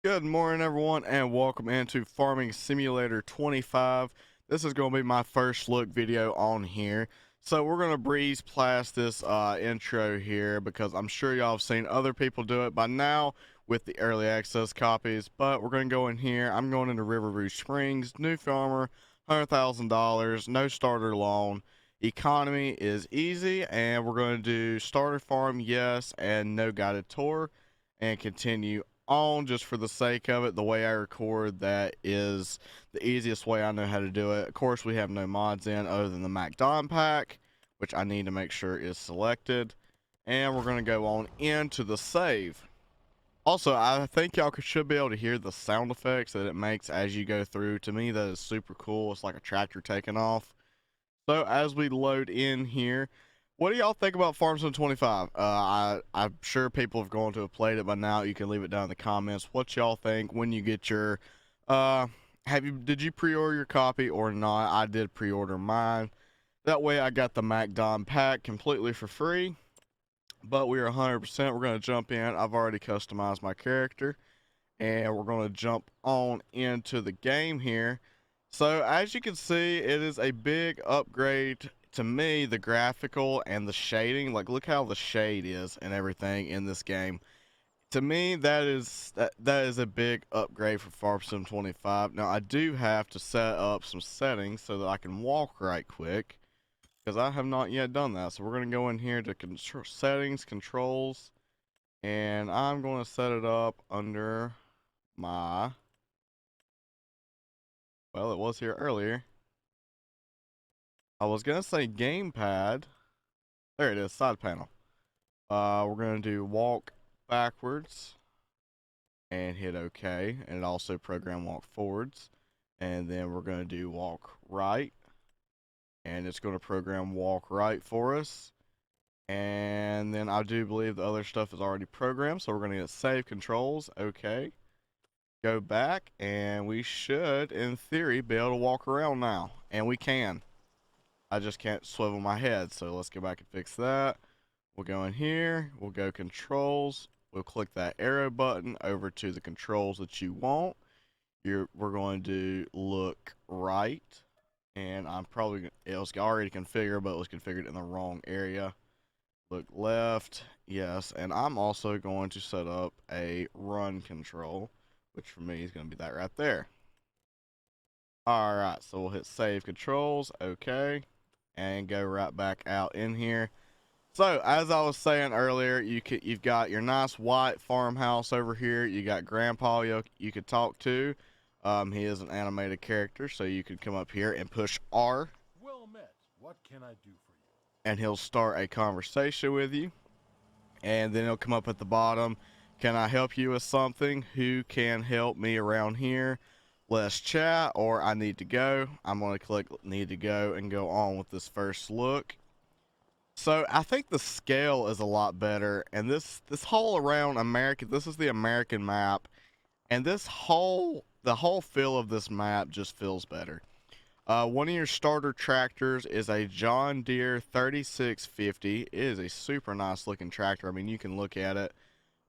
Good morning, everyone, and welcome into Farming Simulator 25. This is going to be my first look video on here. So we're going to breeze past this intro here because I'm sure y'all have seen other people do it by now with the early access copies. But we're going to go in here. I'm going into Riverview Springs, new farmer, $100,000, no starter loan. Economy is easy, and we're going to do starter farm, yes, and no guided tour, and continue on just for the sake of it. The way I record that is the easiest way I know how to do it. Of course, we have no mods in other than the MacDon pack, which I need to make sure is selected. And we're going to go on into the save. Also, I think y'all should be able to hear the sound effects that it makes as you go through. To me, that is super cool. It's like a tractor taking off. So as we load in here, what do y'all think about Farm Sim 25? I'm sure people have gone to have played it by now. You can leave it down in the comments. What y'all think when you get your did you pre-order your copy or not? I did pre-order mine. That way I got the MacDon pack completely for free. But we are 100%. We're going to jump in. I've already customized my character, and we're going to jump on into the game here. So as you can see, it is a big upgrade to me, the graphical and the shading. Like, look how the shade is and everything in this game. To me, that is a big upgrade for Farm Sim 25. Now I do have to set up some settings so that I can walk right quick, because I have not yet done that. So we're going to go in here to settings, controls, and I'm going to set it up under my, well, it was here earlier. I was gonna say gamepad. There it is, side panel. We're gonna do walk backwards and hit OK, and it also program walk forwards. And then we're gonna do walk right, and it's gonna program walk right for us. And then I do believe the other stuff is already programmed, so we're gonna hit save controls, OK. Go back, and we should, in theory, be able to walk around now, and we can. I just can't swivel my head, so let's go back and fix that. We'll go in here, we'll go controls, we'll click that arrow button over to the controls that you want. We're going to look right, and it was already configured, but it was configured in the wrong area. Look left, yes, and I'm also going to set up a run control, which for me is going to be that right there. Alright, so we'll hit save controls, okay, and go right back out in here. So, as I was saying earlier, you've got your nice white farmhouse over here. You got Grandpa you could talk to. He is an animated character, so you could come up here and push R. Well met. What can I do for you? And he'll start a conversation with you. And then he'll come up at the bottom. Can I help you with something? Who can help me around here? Let's chat, or I need to go. I'm going to click need to go and go on with this first look. So I think the scale is a lot better, and this whole around America, this is the American map, and the whole feel of this map just feels better. One of your starter tractors is a John Deere 3650. It is a super nice looking tractor. I mean, you can look at it.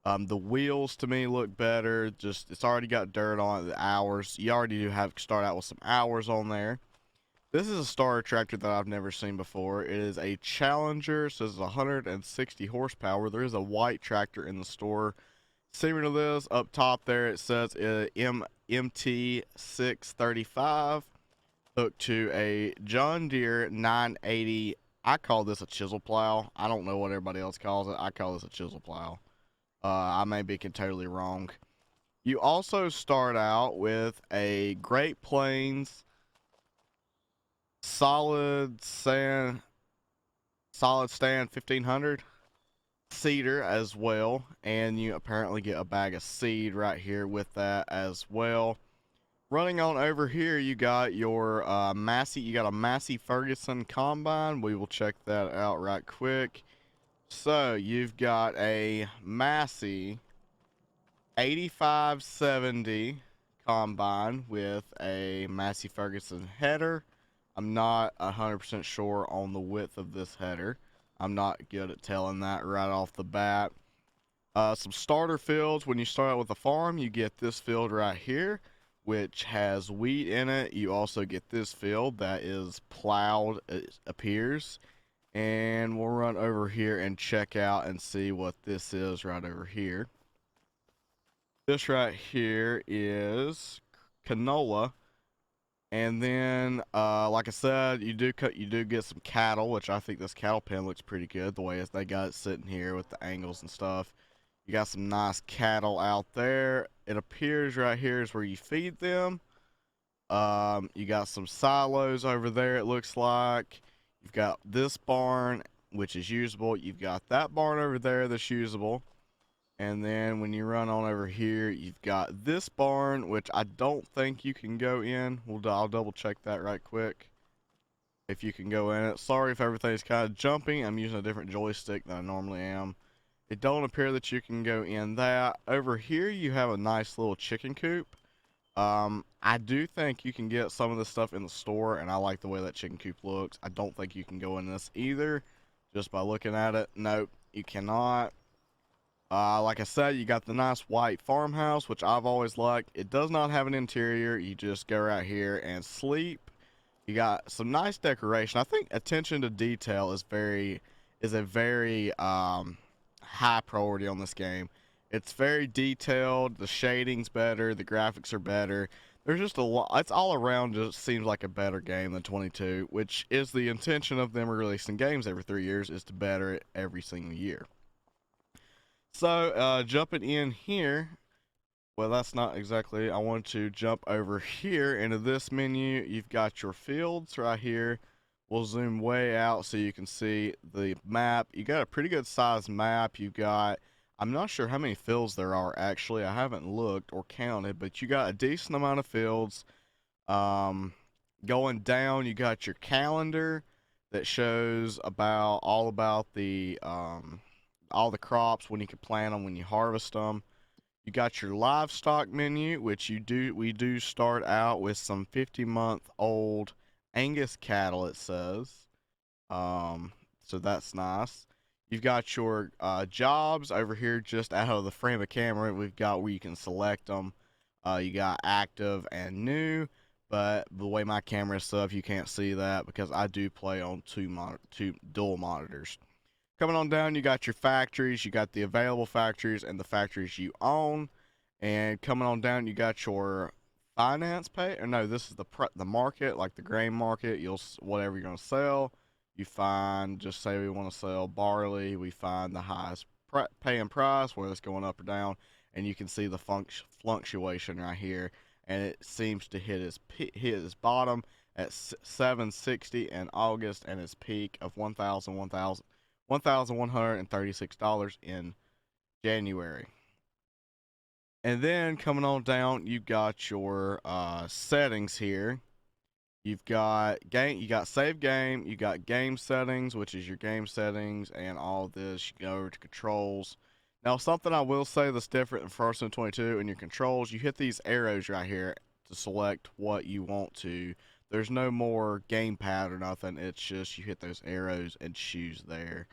The wheels to me look better. Just it's already got dirt on it. The hours, you already do have to start out with some hours on there. This is a starter tractor that I've never seen before. It is a Challenger, so it's 160 horsepower. There is a white tractor in the store similar to this. Up top there it says MT635, hooked to a John Deere 980. I call this a chisel plow. I don't know what everybody else calls it. I call this a chisel plow. I may be totally wrong. You also start out with a Great Plains solid stand 1500 cedar as well, and you apparently get a bag of seed right here with that as well. Running on over here, you got your you got a Massey Ferguson combine. We will check that out right quick. So you've got a Massey 8570 combine with a Massey Ferguson header. I'm not 100% sure on the width of this header. I'm not good at telling that right off the bat. Some starter fields. When you start out with a farm, you get this field right here, which has wheat in it. You also get this field that is plowed, it appears. And we'll run over here and check out and see what this is right over here. This right here is canola. And then, like I said, you do get some cattle, which I think this cattle pen looks pretty good the way they got it sitting here with the angles and stuff. You got some nice cattle out there. It appears right here is where you feed them. You got some silos over there, it looks like. You've got this barn, which is usable. You've got that barn over there that's usable. And then when you run on over here, you've got this barn, which I don't think you can go in. I'll double check that right quick. If you can go in it. Sorry if everything's kind of jumping. I'm using a different joystick than I normally am. It don't appear that you can go in that. Over here, you have a nice little chicken coop. I do think you can get some of this stuff in the store, and I like the way that chicken coop looks. I don't think you can go in this either, just by looking at it. Nope, you cannot. Like I said, you got the nice white farmhouse, which I've always liked. It does not have an interior. You just go right here and sleep. You got some nice decoration. I think attention to detail is a very high priority on this game. It's very detailed. The shading's better. The graphics are better. There's just a lot. It's all around just seems like a better game than 22, which is the intention of them releasing games every 3 years, is to better it every single year. So, jumping in here, well, that's not exactly, I want to jump over here into this menu. You've got your fields right here. We'll zoom way out so you can see the map. You got a pretty good sized map. You've got, I'm not sure how many fields there are actually. I haven't looked or counted, but you got a decent amount of fields. Going down, you got your calendar that shows all about the all the crops, when you can plant them, when you harvest them. You got your livestock menu, which we do start out with some 50-month-old Angus cattle, it says. So that's nice. You've got your jobs over here just out of the frame of camera. We've got where you can select them. You got active and new, but the way my camera is set up, you can't see that because I do play on two dual monitors. Coming on down, you got your factories. You got the available factories and the factories you own. And coming on down, you got your finance pay. Or no, this is the market, like the grain market. Whatever you're gonna sell, you find. Just say we want to sell barley. We find the highest paying price, whether it's going up or down, and you can see the fluctuation right here. And it seems to hit its bottom at 760 in August, and its peak of $1,136 in January. And then coming on down, you've got your settings here. You've got save game, you got game settings, which is your game settings, and all this. You go over to controls. Now, something I will say that's different in First and 22 in your controls, you hit these arrows right here to select what you want to. There's no more gamepad or nothing. It's just you hit those arrows and choose there.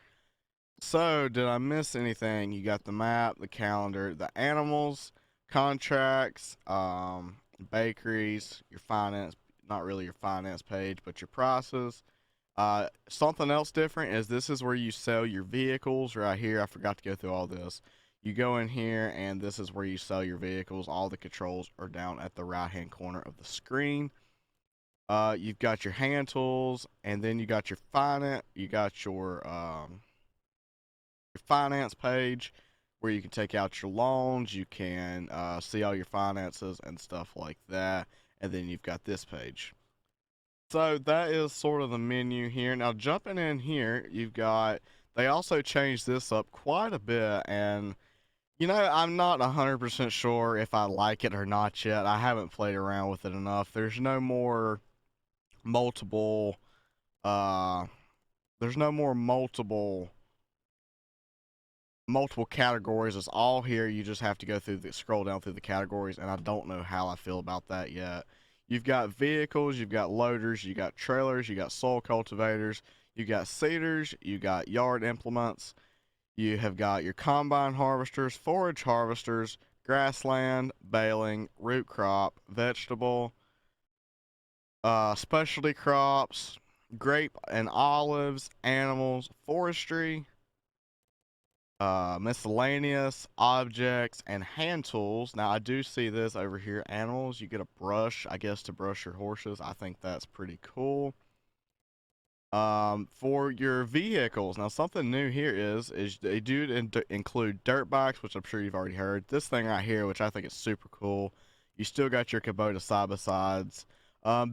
So, did I miss anything? You got the map, the calendar, the animals, contracts, bakeries, your finance, not really your finance page, but your prices. Something else different is this is where you sell your vehicles right here. I forgot to go through all this. You go in here and this is where you sell your vehicles. All the controls are down at the right hand corner of the screen. You've got your hand tools, and then you got your finance. You got your finance page where you can take out your loans. You can see all your finances and stuff like that. And then you've got this page. So that is sort of the menu here. Now jumping in here, they also changed this up quite a bit, and I'm not 100% sure if I like it or not yet. I haven't played around with it enough. There's no more multiple categories. It's all here. You just have to go scroll down through the categories, and I don't know how I feel about that yet. You've got vehicles, you've got loaders, you got trailers, you got soil cultivators, you got seeders, you got yard implements, You have got your combine harvesters, forage harvesters, grassland, baling, root crop, vegetable, specialty crops, grape and olives, animals, forestry, miscellaneous objects, and hand tools. Now I do see this over here, animals. You get a brush, I guess, to brush your horses. I think that's pretty cool. For your vehicles, now something new here is they do include dirt bikes, which I'm sure you've already heard. This thing right here, which I think is super cool. You still got your Kubota side-by-sides.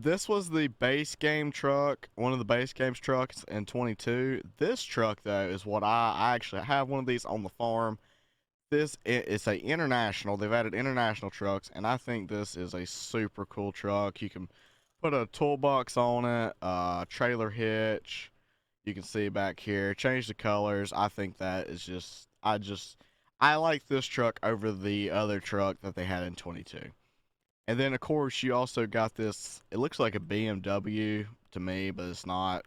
This was the base game truck, one of the base games trucks in 22. This truck though is what I actually have one of these on the farm. This is a international. They've added international trucks, and I think this is a super cool truck. You can put a toolbox on it, trailer hitch. You can see back here. Change the colors. I think that is I like this truck over the other truck that they had in 22. And then of course you also got this. It looks like a BMW to me, but it's not.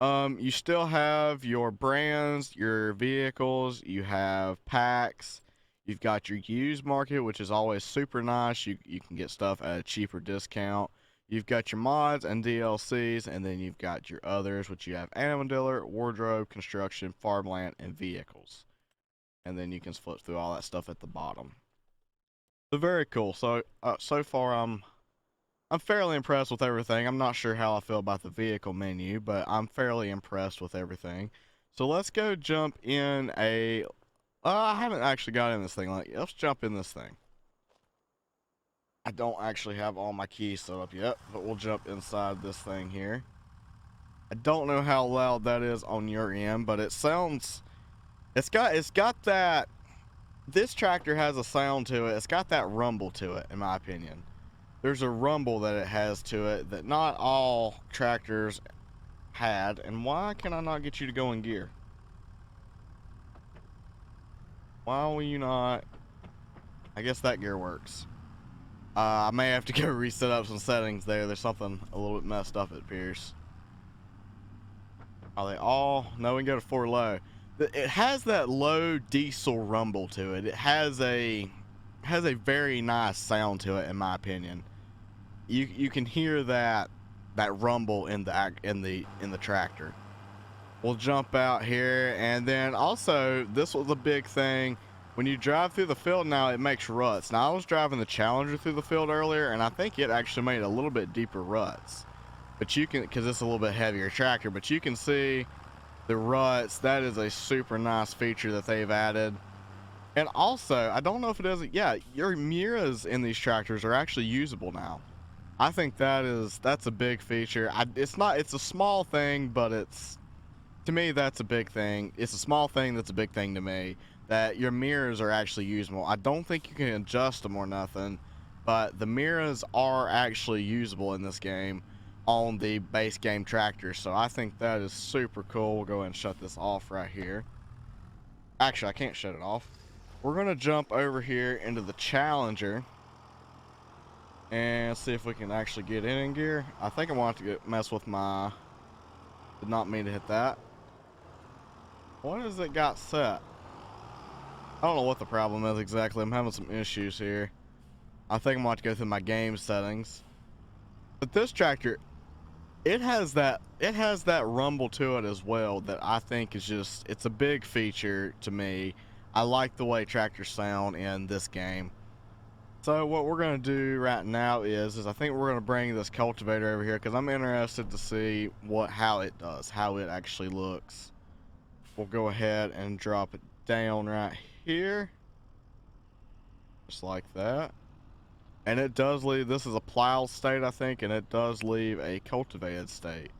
You still have your brands, your vehicles. You have packs. You've got your used market, which is always super nice. You can get stuff at a cheaper discount. You've got your mods and DLCs, and then you've got your others, which you have animal dealer, wardrobe, construction, farmland, and vehicles. And then you can flip through all that stuff at the bottom. So very cool. So so far I'm fairly impressed with everything. I'm not sure how I feel about the vehicle menu, but I'm fairly impressed with everything. So let's go jump in a I haven't actually got in this thing. Let's jump in this thing. I don't actually have all my keys set up yet, but we'll jump inside this thing here. I don't know how loud that is on your end, but it sounds, it's got that, this tractor has a sound to it. It's got that rumble to it, in my opinion. There's a rumble that it has to it that not all tractors had. And why can I not get you to go in gear? Why will you not? I guess that gear works. I may have to go reset up some settings there. There's something a little bit messed up, it appears. Are they all? No, we can go to 4 low. It has that low diesel rumble to it. It has a very nice sound to it, in my opinion. You can hear that rumble in the tractor. We'll jump out here, and then also this was a big thing. When you drive through the field now, it makes ruts. Now, I was driving the Challenger through the field earlier, and I think it actually made a little bit deeper ruts. But you can, because it's a little bit heavier tractor, but you can see the ruts. That is a super nice feature that they've added. And also, I don't know if it is, yeah, your mirrors in these tractors are actually usable now. I think that's a big feature. It's a small thing, but to me, that's a big thing. It's a small thing that's a big thing to me. That your mirrors are actually usable. I don't think you can adjust them or nothing, but the mirrors are actually usable in this game on the base game tractor. So I think that is super cool. We'll go ahead and shut this off right here. Actually, I can't shut it off. We're gonna jump over here into the Challenger and see if we can actually get in gear. I think I want to mess with my, did not mean to hit that. What has it got set? I don't know what the problem is exactly. I'm having some issues here. I think I'm going to have to go through my game settings. But this tractor, it has that rumble to it as well that I think is just, it's a big feature to me. I like the way tractors sound in this game. So what we're going to do right now is I think we're going to bring this cultivator over here because I'm interested to see how it does, how it actually looks. We'll go ahead and drop it down right here, just like that. And it does leave, this is a plowed state, I think, and it does leave a cultivated state.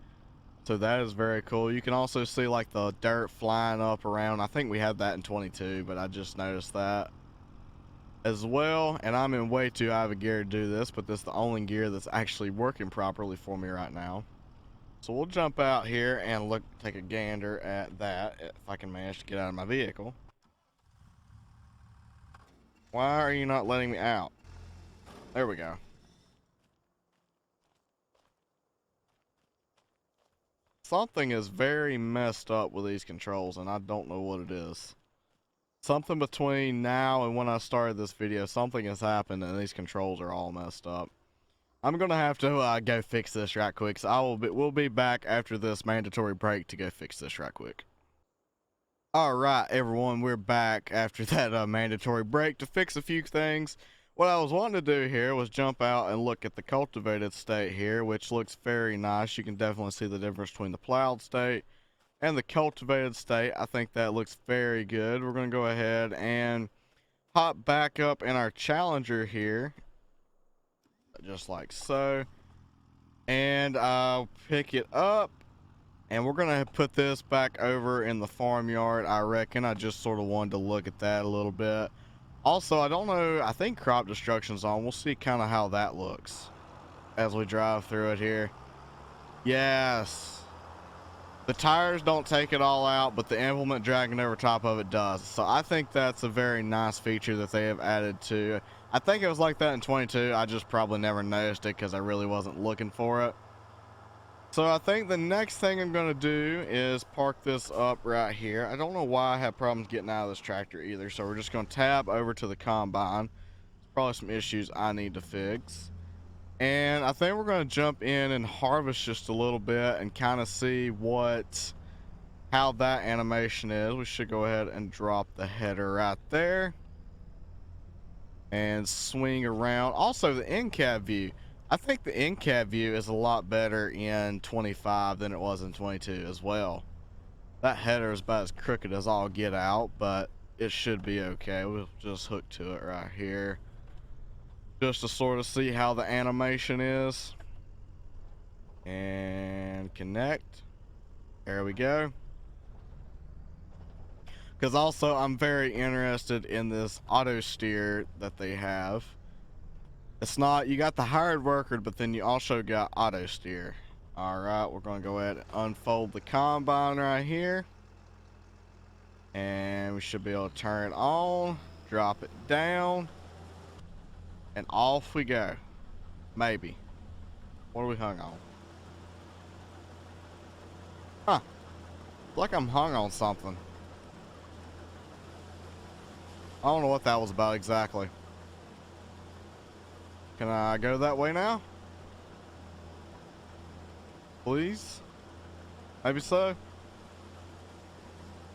So that is very cool. You can also see like the dirt flying up around. I think we had that in 22, but I just noticed that as well. And I'm in way too high of a gear to do this, but this is the only gear that's actually working properly for me right now. So we'll jump out here and take a gander at that, if I can manage to get out of my vehicle. Why are you not letting me out? There we go. Something is very messed up with these controls, and I don't know what it is. Something between now and when I started this video, something has happened, and these controls are all messed up. I'm gonna have to go fix this right quick. So we'll be back after this mandatory break to go fix this right quick. All right, everyone, we're back after that mandatory break to fix a few things. What I was wanting to do here was jump out and look at the cultivated state here, which looks very nice. You can definitely see the difference between the plowed state and the cultivated state. I think that looks very good. We're going to go ahead and hop back up in our Challenger here, just like so. And I'll pick it up, and we're going to put this back over in the farmyard, I reckon. I just sort of wanted to look at that a little bit. Also, I don't know, I think crop destruction's on. We'll see kind of how that looks as we drive through it here. Yes. The tires don't take it all out, but the implement dragging over top of it does. So I think that's a very nice feature that they have added to. I think it was like that in 22. I just probably never noticed it because I really wasn't looking for it. So I think the next thing I'm going to do is park this up right here. I don't know why I have problems getting out of this tractor either. So we're just going to tab over to the combine. There's probably some issues I need to fix. And I think we're going to jump in and harvest just a little bit and kind of see how that animation is. We should go ahead and drop the header right there. And swing around. Also, the in-cab view. I think the in-cab view is a lot better in 25 than it was in 22 as well. That header is about as crooked as all get out, but it should be okay. We'll just hook to it right here, just to sort of see how the animation is. And connect. There we go. Because also I'm very interested in this auto steer that they have. It's not, you got the hired worker, but then you also got auto steer. Alright, we're going to go ahead and unfold the combine right here. And we should be able to turn it on, drop it down, and off we go. Maybe. What are we hung on? Huh. Like I'm hung on something. I don't know what that was about exactly. Can I go that way now? Please? Maybe so?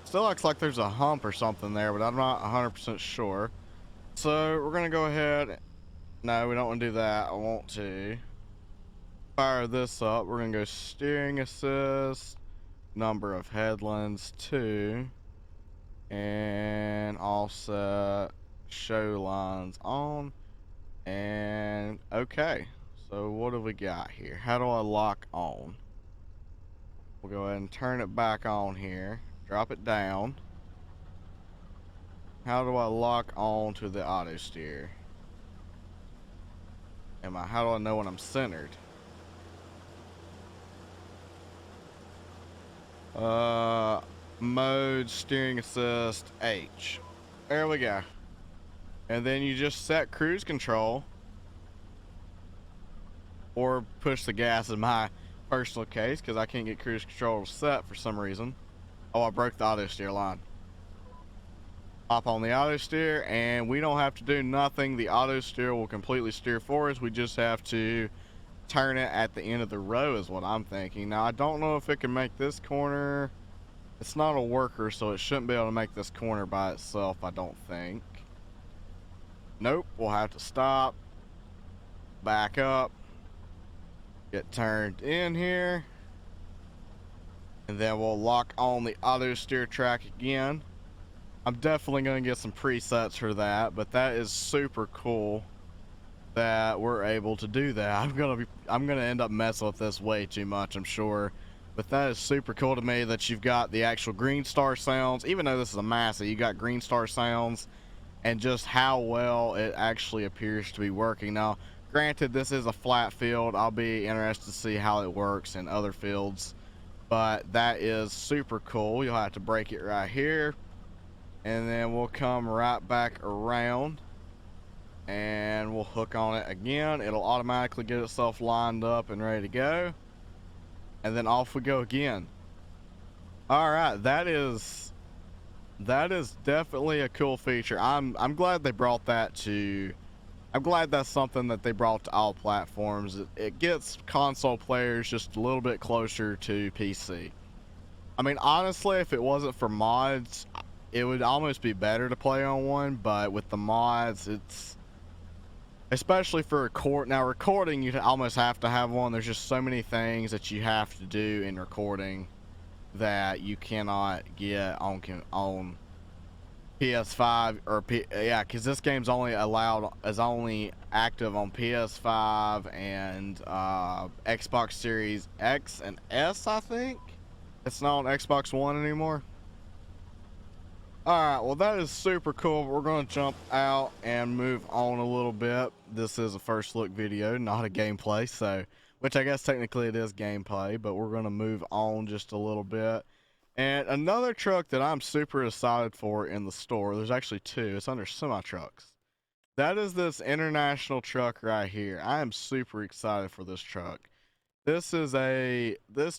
Still looks like there's a hump or something there, but I'm not 100% sure. So we're gonna go ahead. No, we don't want to do that. I want to fire this up. We're gonna go steering assist, number of headlands 2, and offset show lines on. And okay, so what do we got here? How do I lock on? We'll go ahead and turn it back on here, drop it down. How do I lock on to the auto steer? How do I know when I'm centered? Mode, steering assist, H. There we go. And then you just set cruise control, or push the gas in my personal case, because I can't get cruise control set for some reason. Oh, I broke the auto steer line. Hop on the auto steer, and we don't have to do nothing. The auto steer will completely steer for us. We just have to turn it at the end of the row is what I'm thinking. Now, I don't know if it can make this corner. It's not a worker, so it shouldn't be able to make this corner by itself, I don't think. Nope, we'll have to stop, back up, get turned in here, and then we'll lock on the auto steer track again. I'm definitely going to get some presets for that, but that is super cool that we're able to do that. I'm gonna end up messing with this way too much, I'm sure, but that is super cool to me that you've got the actual Green Star sounds. Even though this is a Massey, you got Green Star sounds, and just how well it actually appears to be working. Now, granted, this is a flat field. I'll be interested to see how it works in other fields, but that is super cool. You'll have to break it right here, and then we'll come right back around and we'll hook on it again. It'll automatically get itself lined up and ready to go. and then off we go again. All right, that is definitely a cool feature. I'm glad they brought that to. I'm glad that's something that they brought to all platforms. It gets console players just a little bit closer to PC. I mean, honestly, if it wasn't for mods, it would almost be better to play on one. But with the mods, it's especially for recording, you almost have to have one. There's just so many things that you have to do in recording that you cannot get on PS5 or yeah, because this game's only only active on PS5 and Xbox Series X and S. I think it's not on Xbox One anymore. Alright, well that is super cool. We're going to jump out and move on a little bit. This is a first look video, not a gameplay, so, which I guess technically it is gameplay, but we're going to move on just a little bit. And another truck that I'm super excited for in the store, there's actually two, it's under semi-trucks. That is this international truck right here. I am super excited for this truck. This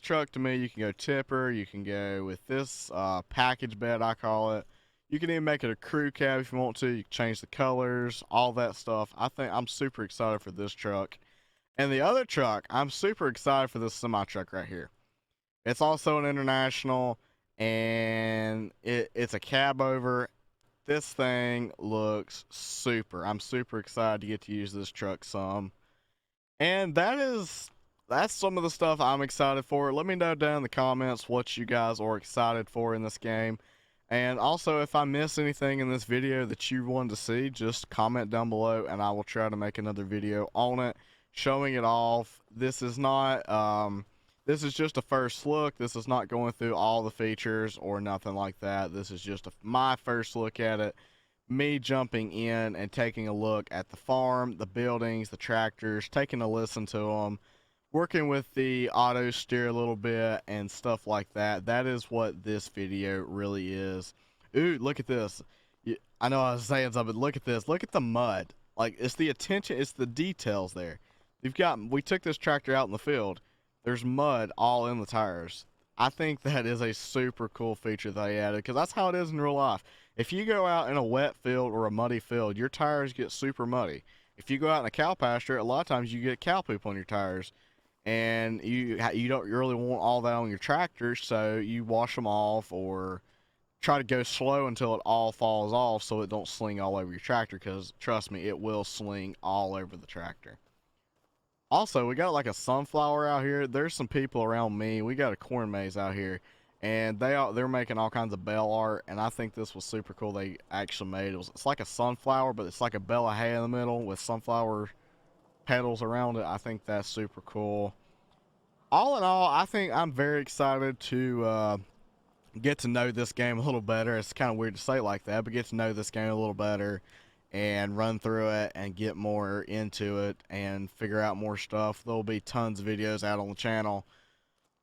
truck to me, you can go tipper, you can go with this package bed, I call it. You can even make it a crew cab if you want to. You can change the colors, all that stuff. I think I'm super excited for this truck. And the other truck, I'm super excited for this semi-truck right here. It's also an international, and it's a cab over. This thing looks super. I'm super excited to get to use this truck some. And that's some of the stuff I'm excited for. Let me know down in the comments what you guys are excited for in this game. And also, if I miss anything in this video that you want to see, just comment down below and I will try to make another video on it, showing it off. This is not, this is just a first look. This is not going through all the features or nothing like that. This is just my first look at it. Me jumping in and taking a look at the farm, the buildings, the tractors, taking a listen to them, working with the auto steer a little bit and stuff like that. That is what this video really is. Ooh, look at this. I know I was saying something, but look at this. Look at the mud. Like, it's the attention, it's the details there. We took this tractor out in the field. There's mud all in the tires. I think that is a super cool feature they added, because that's how it is in real life. If you go out in a wet field or a muddy field, your tires get super muddy. If you go out in a cow pasture, a lot of times you get cow poop on your tires. And you don't really want all that on your tractor, so you wash them off or try to go slow until it all falls off so it don't sling all over your tractor, because trust me, it will sling all over the tractor. Also, we got like a sunflower out here. There's some people around me. We got a corn maze out here, and they're making all kinds of bell art, and I think this was super cool. They actually made it's like a sunflower, but it's like a bell of hay in the middle with sunflower petals around it. I think that's super cool. All in all, I think I'm very excited to get to know this game a little better. It's kind of weird to say it like that, but get to know this game a little better and run through it and get more into it and figure out more stuff. There'll be tons of videos out on the channel,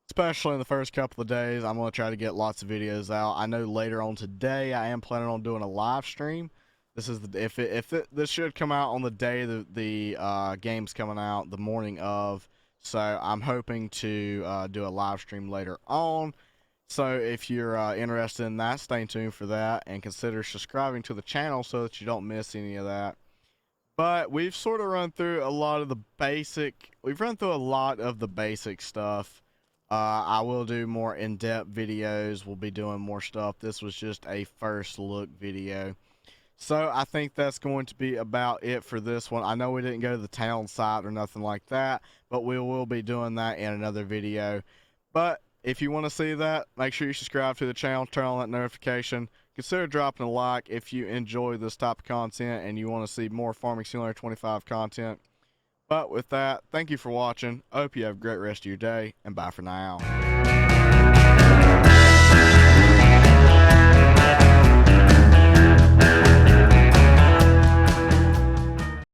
especially in the first couple of days. I'm going to try to get lots of videos out. I know later on today I am planning on doing a live stream. This is this should come out on the day the game's coming out, the morning of. So I'm hoping to do a live stream later on. So if you're interested in that, stay tuned for that and consider subscribing to the channel so that you don't miss any of that. But we've sort of run through a lot of the basic. We've run through a lot of the basic stuff. I will do more in-depth videos. We'll be doing more stuff. This was just a first look video. So I think that's going to be about it for this one. I know we didn't go to the town site or nothing like that, but we will be doing that in another video. But if you want to see that, make sure you subscribe to the channel, turn on that notification. Consider dropping a like if you enjoy this type of content and you want to see more Farming Simulator 25 content. But with that, thank you for watching. I hope you have a great rest of your day, and bye for now.